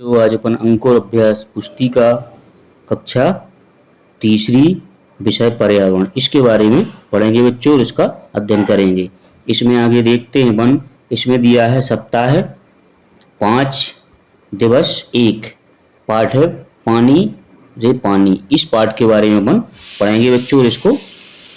जो आज अपन अंकुर अभ्यास पुस्तिका कक्षा तीसरी विषय पर्यावरण इसके बारे में पढ़ेंगे बच्चों और इसका अध्ययन करेंगे। इसमें आगे देखते हैं अपन, इसमें दिया है सप्ताह 5 दिवस 1 पाठ है पानी रे पानी। इस पाठ के बारे में अपन पढ़ेंगे बच्चों और इसको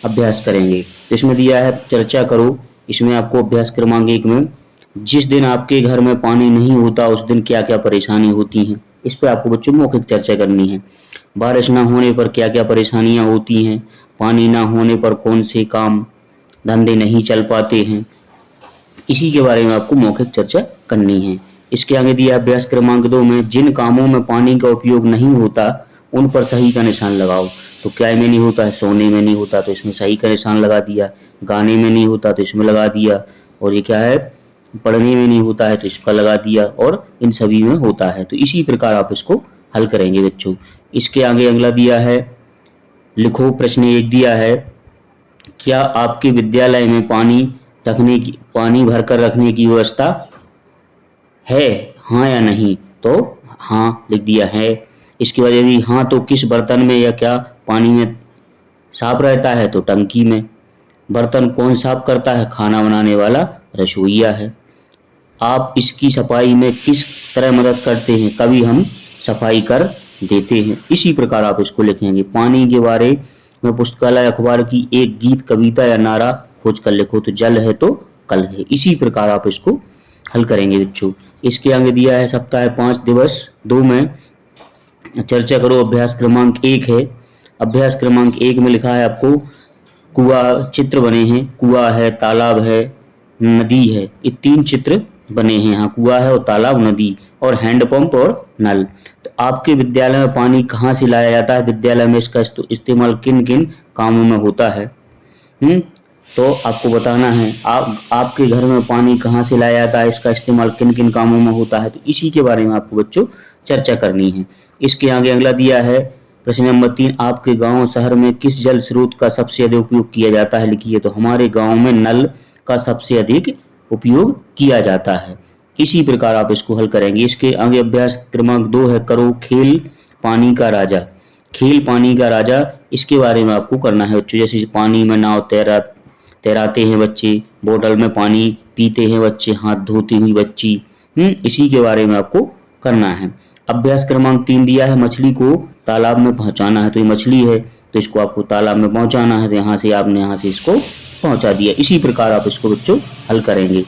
अभ्यास करेंगे। तो इसमें दिया है चर्चा करो। इसमें आपको अभ्यास क्रमांक 1 में जिस दिन आपके घर में पानी नहीं होता उस दिन क्या क्या परेशानी होती हैं, इस पर आपको बच्चों मौखिक चर्चा करनी है। बारिश ना होने पर क्या क्या परेशानियां होती हैं, पानी ना होने पर कौन से काम धंधे नहीं चल पाते हैं, इसी के बारे में आपको मौखिक चर्चा करनी है। इसके आगे दिया अभ्यास क्रमांक 2 में जिन कामों में पानी का उपयोग नहीं होता उन पर सही का निशान लगाओ। तो क्या में नहीं होता है, सोने में नहीं होता तो इसमें सही का निशान लगा दिया, गाने में नहीं होता तो इसमें लगा दिया, और ये क्या है पढ़ने में नहीं होता है तो इसका लगा दिया, और इन सभी में होता है। तो इसी प्रकार आप इसको हल करेंगे बच्चों। इसके आगे अगला दिया है लिखो। प्रश्न 1 दिया है क्या आपके विद्यालय में पानी भरकर रखने की व्यवस्था है, हाँ या नहीं? तो हाँ लिख दिया है। इसके बाद यदि हाँ तो किस बर्तन में या क्या पानी में साफ रहता है? तो टंकी में। बर्तन कौन साफ करता है? खाना बनाने वाला रसोइया है। आप इसकी सफाई में किस तरह मदद करते हैं? कभी हम सफाई कर देते हैं। इसी प्रकार आप इसको लिखेंगे। पानी के बारे में पुस्तकालय अखबार की एक गीत कविता या नारा खोज कर लिखो। तो जल है तो कल है। इसी प्रकार आप इसको हल करेंगे बच्चों। इसके आगे दिया है सप्ताह 5 दिवस 2 में चर्चा करो। अभ्यास क्रमांक 1 है। अभ्यास क्रमांक 1 में लिखा है आपको कुआं चित्र बने हैं, कुआं है, तालाब है, नदी है, ये 3 चित्र बने हैं। यहाँ कुआं है और तालाब, नदी और हैंडपंप और नल। तो आपके विद्यालय में पानी कहाँ से लाया जाता है? विद्यालय में इसका इस्तेमाल किन किन कामों में होता है? तो आपको बताना है आपके घर में पानी कहाँ से लाया जाता है, इसका इस्तेमाल किन किन कामों में होता है। तो इसी के बारे में आपको बच्चों चर्चा करनी है। इसके आगे अगला दिया है प्रश्न नंबर 3 आपके गांव शहर में किस जल स्रोत का सबसे अधिक उपयोग किया जाता है? लिखिए। तो हमारे गांव में नल का सबसे अधिक उपयोग किया जाता है। इसी प्रकार आप इसको हल करेंगे। इसके आगे अभ्यास क्रमांक 2 है करो खेल पानी का राजा। खेल पानी का राजा, इसके बारे में आपको करना है बच्चों। जैसे पानी में नाव तैराते हैं बच्चे, बोतल में पानी पीते हैं बच्चे, हाथ धोती हुई बच्ची। इसी के बारे में आपको करना है। अभ्यास क्रमांक 3 दिया है मछली को तालाब में पहुंचाना है। तो ये मछली है तो इसको आपको तालाब में पहुंचाना है। तो यहाँ से आपने यहाँ से इसको पहुंचा दिया। इसी प्रकार आप इसको बच्चों हल करेंगे।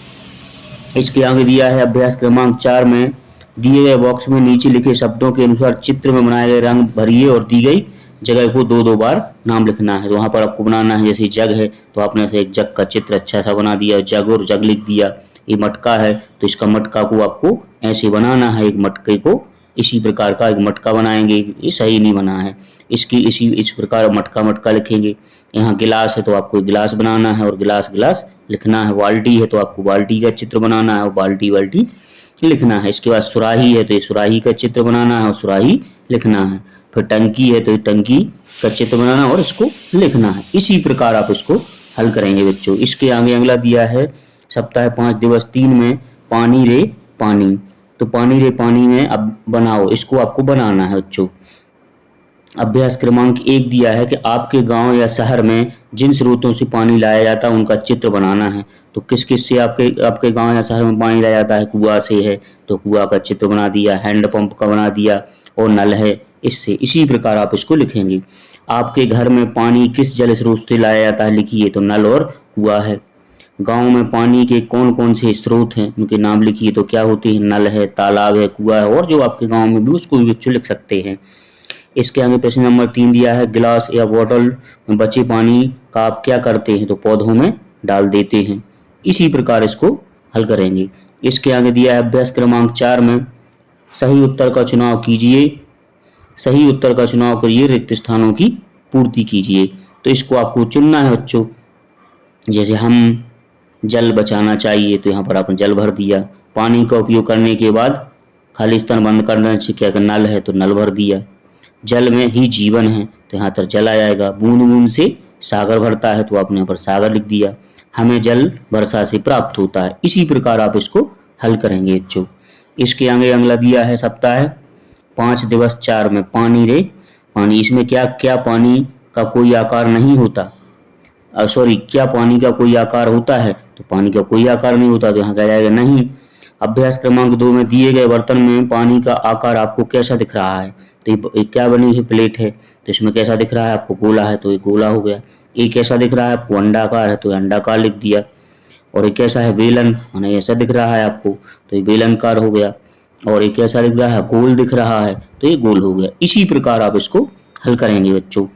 इसके आगे दिया है अभ्यास क्रमांक 4 में दिए गए बॉक्स में नीचे लिखे शब्दों के अनुसार चित्र में बनाए गए रंग भरिए और दी गई जगह को 2-2 बार नाम लिखना है। तो वहाँ पर आपको बनाना है, जैसे जग है तो आपने ऐसे एक जग का चित्र अच्छा सा बना दिया, जग और जग लिख दिया। ये मटका है तो इसका मटका को आपको ऐसे बनाना है, एक मटके को इसी प्रकार का एक मटका बनाएंगे। ये सही नहीं बना है, इस प्रकार मटका मटका लिखेंगे। यहाँ गिलास है तो आपको गिलास बनाना है और गिलास गिलास लिखना है। बाल्टी है तो आपको बाल्टी का चित्र बनाना है और बाल्टी बाल्टी लिखना है। इसके बाद सुराही है तो ये सुराही का चित्र बनाना है और सुराही लिखना है। फिर टंकी है तो ये टंकी का चित्र बनाना और इसको लिखना है। इसी प्रकार आप इसको हल करेंगे बच्चों। इसके आगे अगला दिया है सप्ताह 5 दिवस 3 में पानी रे पानी। तो पानी रे पानी में अब बनाओ, इसको आपको बनाना है बच्चों। अभ्यास क्रमांक 1 दिया है कि आपके गांव या शहर में जिन स्रोतों से पानी लाया जाता है उनका चित्र बनाना है। तो किस किस से आपके गांव या शहर में पानी लाया जाता है? कुआं से है तो कुआं का चित्र बना दिया, हैंडपंप का बना दिया, और नल है इससे। इसी प्रकार आप इसको लिखेंगे। आपके घर में पानी किस जल स्रोत से लाया जाता है? लिखिए। तो नल और कुआं है। गांव में पानी के कौन कौन से स्रोत हैं उनके नाम लिखिए। तो क्या होते हैं? नल है, तालाब है, कुआं है, और जो आपके गांव में भी उसको भी बच्चों लिख सकते हैं। इसके आगे प्रश्न नंबर 3 दिया है गिलास या बोतल में बचे पानी का आप क्या करते हैं? तो पौधों में डाल देते हैं। इसी प्रकार इसको हल करेंगे। इसके आगे दिया है अभ्यास क्रमांक 4 में सही उत्तर का चुनाव कीजिए। सही उत्तर का चुनाव करिए, रिक्त स्थानों की पूर्ति कीजिए। तो इसको आपको चुनना है बच्चों। जैसे हम जल बचाना चाहिए तो यहाँ पर आपने जल भर दिया। पानी का उपयोग करने के बाद खाली स्थान बंद करना चाहिए, क्या नल है तो नल भर दिया। जल में ही जीवन है तो यहाँ पर जल आ जाएगा। बूंद बूंद से सागर भरता है तो आपने यहाँ पर सागर लिख दिया। हमें जल वर्षा से प्राप्त होता है। इसी प्रकार आप इसको हल करेंगे बच्चों। इसके आगे अगला दिया है सप्ताह 5 दिवस 4 में पानी रे पानी। इसमें क्या क्या पानी का कोई आकार नहीं होता, सॉरी, क्या पानी का कोई आकार होता है? तो पानी का कोई आकार नहीं होता, तो यहाँ कहा जाएगा नहीं। अभ्यास क्रमांक 2 में दिए गए बर्तन में पानी का आकार आपको कैसा दिख रहा है? तो ये क्या बनी हुई प्लेट है, तो इसमें कैसा दिख रहा है आपको? गोला है, तो ये गोला हो गया। ये कैसा दिख रहा है आपको? अंडाकार है, तो अंडाकार लिख दिया। और ये कैसा है? बेलन, माने ऐसा दिख रहा है आपको, तो ये बेलनकार हो गया। और ये कैसा दिख रहा है? गोल दिख रहा है, तो ये गोल हो गया। इसी प्रकार आप इसको हल करेंगे बच्चों।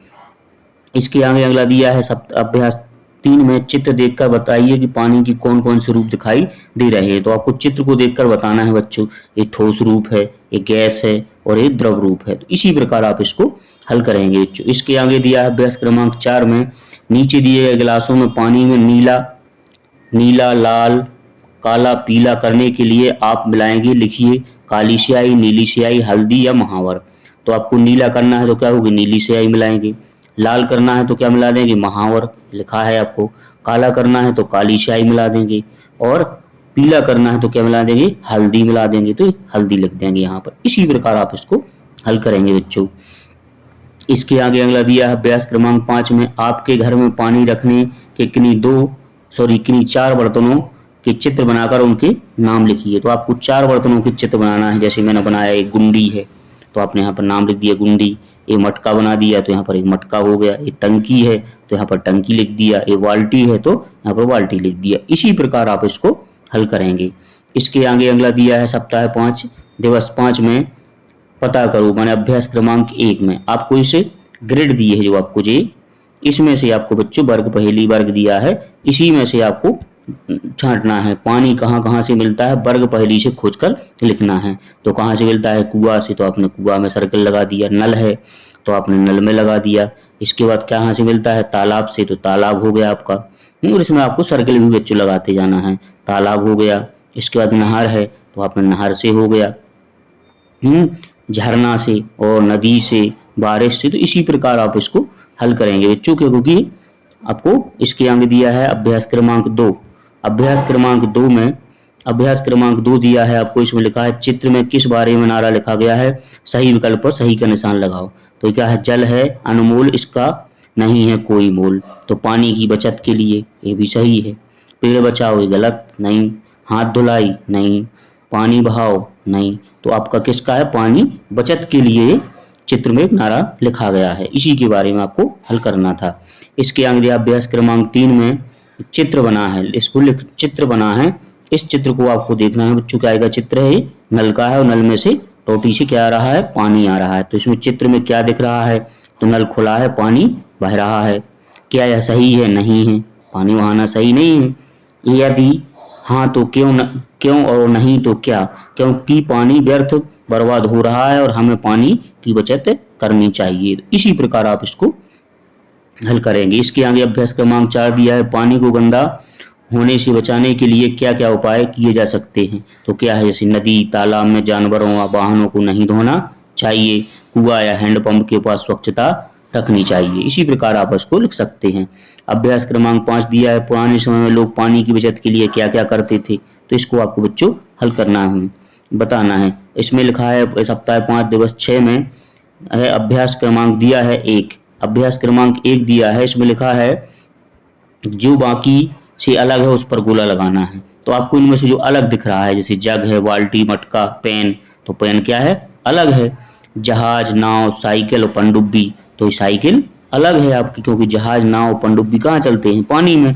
इसके आगे अगला दिया है अभ्यास 3 में चित्र देखकर बताइए कि पानी की कौन कौन से रूप दिखाई दे रहे हैं। तो आपको चित्र को देखकर बताना है बच्चों। ये ठोस रूप है, ये गैस है और ये द्रव रूप है। तो इसी प्रकार आप इसको हल करेंगे बच्चों। इसके आगे दिया है अभ्यास क्रमांक 4 में नीचे दिए गए गिलासों में पानी में नीला, लाल, काला, पीला करने के लिए आप मिलाएंगे, लिखिए काली स्याही, नीली स्याही, हल्दी या महावर। तो आपको नीला करना है तो क्या होगी? नीली स्याही मिलाएंगे। लाल करना है तो क्या मिला देंगे? महावर लिखा है आपको। काला करना है तो काली स्याही मिला देंगे। और पीला करना है तो क्या मिला देंगे? हल्दी मिला देंगे, तो हल्दी लिख देंगे यहाँ पर। इसी प्रकार आप इसको हल करेंगे बच्चों। इसके आगे अगला दिया है अभ्यास क्रमांक 5 में आपके घर में पानी रखने के किन्हीं 4 बर्तनों के चित्र बनाकर उनके नाम लिखिए। तो आपको 4 बर्तनों के चित्र बनाना है। जैसे मैंने बनाया, एक गुंडी है तो आपने यहाँ पर नाम लिख दिया गुंडी। ये मटका बना दिया तो यहाँ पर एक मटका हो गया। ये टंकी है तो यहाँ पर टंकी लिख दिया। ये बाल्टी है तो यहाँ पर बाल्टी लिख दिया। इसी प्रकार आप इसको हल करेंगे। इसके आगे अगला दिया है सप्ताह 5 दिवस 5 में पता करो, माने अभ्यास क्रमांक 1 में आपको इसे ग्रेड दिए है जो आपको जे इसमें से आपको बच्चों पहली वर्ग दिया है, इसी में से आपको छांटना है। पानी कहाँ कहाँ से मिलता है? वर्ग पहली से खोजकर लिखना है। तो कहाँ से मिलता है? कुआं से, तो आपने कुआं में सर्कल लगा दिया। नल है तो आपने नल में लगा दिया। इसके बाद कहाँ से मिलता है? तालाब से, तो तालाब हो गया आपका। और इसमें आपको सर्कल भी बच्चों लगाते जाना है। तालाब हो गया। इसके बाद नहर है तो आपने नहर से हो गया। झरना से और नदी से, बारिश से। तो इसी प्रकार आप इसको हल करेंगे बच्चों, क्योंकि आपको इसके आगे दिया है अभ्यास क्रमांक 2। अभ्यास क्रमांक 2 दिया है आपको। इसमें लिखा है चित्र में किस बारे में नारा लिखा गया है? सही विकल्प पर सही का निशान लगाओ। तो क्या है? जल है अनमोल, इसका नहीं है कोई मोल। तो पानी की बचत के लिए, ये भी सही है। पेड़ बचाओ, ये गलत, नहीं। हाथ धुलाई, नहीं। पानी बहाओ, नहीं। तो आपका किसका है? पानी बचत के लिए चित्र में एक नारा लिखा गया है। इसी के बारे में आपको हल करना था। इसके आगे अभ्यास क्रमांक 3 में चित्र बना है, इसको चित्र बना है। इस चित्र को आपको देखना है बच्चों। क्या आएगा? चित्र है नल का है और नल में से टोटी से क्या आ रहा है? पानी आ रहा है। तो इसमें चित्र में क्या दिख रहा है? तो नल खुला है, पानी बह रहा है। क्या यह सही है? नहीं है, पानी बहाना सही नहीं है। यदि हाँ तो क्यों और नहीं तो क्या? क्योंकि पानी व्यर्थ बर्बाद हो रहा है और हमें पानी की बचत करनी चाहिए। इसी प्रकार आप इसको हल करेंगे। इसके आगे अभ्यास क्रमांक 4 दिया है पानी को गंदा होने से बचाने के लिए क्या क्या उपाय किए जा सकते हैं। तो क्या है? जैसे नदी तालाब में जानवरों व वाहनों को नहीं धोना चाहिए। कुआं या हैंडपंप के पास स्वच्छता रखनी चाहिए। इसी प्रकार आप इसको लिख सकते हैं। अभ्यास क्रमांक 5 दिया है पुराने समय में लोग पानी की बचत के लिए क्या क्या करते थे। तो इसको आपको बच्चों हल करना है, बताना है। इसमें लिखा है सप्ताह 5 दिवस 6 में है अभ्यास क्रमांक दिया है 1। अभ्यास क्रमांक 1 दिया है, इसमें लिखा है जो बाकी से अलग है उस पर गोला लगाना है। तो आपको इनमें से जो अलग दिख रहा है, जैसे जग है, बाल्टी, मटका, पेन, तो पेन क्या है? अलग है। जहाज, नाव, साइकिल और पनडुब्बी, तो साइकिल अलग है आपकी, क्योंकि जहाज, नाव, पनडुब्बी कहाँ चलते हैं? पानी में।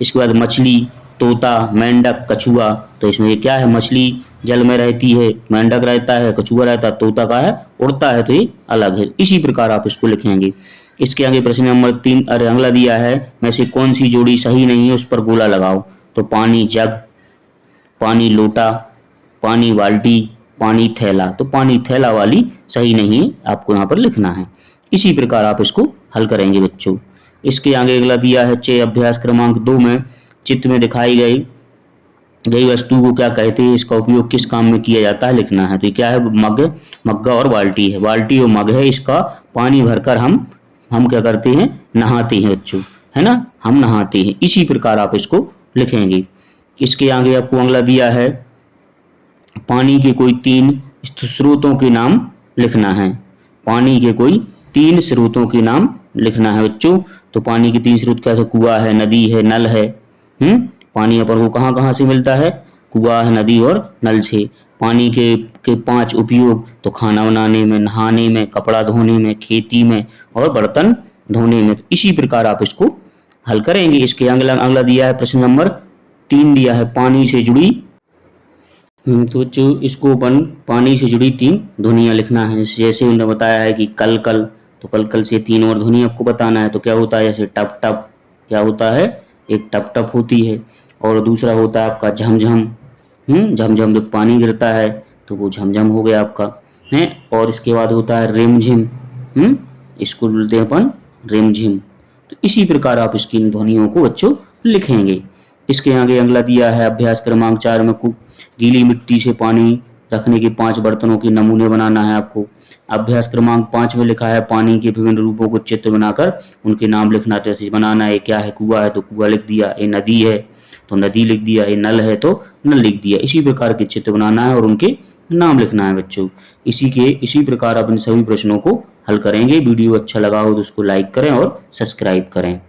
इसके बाद मछली, तोता, मेंढक, कछुआ, तो इसमें ये क्या है? मछली जल में रहती है, मेंढक रहता है, कछुआ रहता है, तोता का है उड़ता है, तो ये अलग है। इसी प्रकार आप इसको लिखेंगे। इसके आगे प्रश्न नंबर 3 अगला दिया है में से कौन सी जोड़ी सही नहीं है उस पर गोला लगाओ। तो पानी जग, पानी लोटा, पानी बाल्टी, पानी थैला। तो पानी थैला वाली सही नहीं है, आपको यहाँ पर लिखना है। इसी प्रकार आप इसको हल करेंगे बच्चों। इसके आगे अगला दिया है 6 अभ्यास क्रमांक 2 में चित्र में दिखाई गई वस्तु को क्या कहते हैं, इसका उपयोग किस काम में किया जाता है, लिखना है। तो क्या है? मग्गा और बाल्टी है। बाल्टी और मग है, इसका पानी भरकर हम क्या करते हैं? नहाते हैं बच्चों, है ना, हम नहाते हैं। इसी प्रकार आप इसको लिखेंगे। इसके आगे आपको अगला दिया है पानी के कोई 3 स्रोतों के नाम लिखना है। पानी के कोई 3 स्रोतों के नाम लिखना है बच्चों। तो पानी के 3 स्रोत क्या है? कुआं है, नदी है, नल है। पानी अपन को कहाँ कहाँ से मिलता है? कुआं, नदी और नल से। पानी के 5 उपयोग, तो खाना बनाने में, नहाने में, कपड़ा धोने में, खेती में और बर्तन धोने में। तो इसी प्रकार आप इसको हल करेंगे। इसके अगला दिया है प्रश्न नंबर 3 दिया है, पानी से जुड़ी। तो बच्चों इसको पानी से जुड़ी 3 ध्वनियां लिखना है। जैसे उन्होंने बताया है कि कल कल, तो कल कल से 3 और ध्वनि आपको बताना है। तो क्या होता है? जैसे टप टप, क्या होता है? एक टप टप होती है। और दूसरा होता है आपका झमझम। झमझम जब पानी गिरता है तो वो झमझम हो गया आपका है। और इसके बाद होता है रिमझिम। इसको बोलते हैं अपन रिमझिम। तो इसी प्रकार आप इसकी ध्वनियों को बच्चों लिखेंगे। इसके आगे अगला दिया है अभ्यास क्रमांक 4 में गीली मिट्टी से पानी रखने के 5 बर्तनों के नमूने बनाना है आपको। अभ्यास क्रमांक 5 में लिखा है पानी के विभिन्न रूपों को चित्र बनाकर उनके नाम लिखना। जैसे बनाना है, क्या है? कुआं है तो कुआं लिख दिया, ये नदी है तो नदी लिख दिया, ये नल है तो नल लिख दिया। इसी प्रकार के चित्र बनाना है और उनके नाम लिखना है बच्चों। इसी प्रकार आप इन सभी प्रश्नों को हल करेंगे। वीडियो अच्छा लगा हो तो उसको लाइक करें और सब्सक्राइब करें।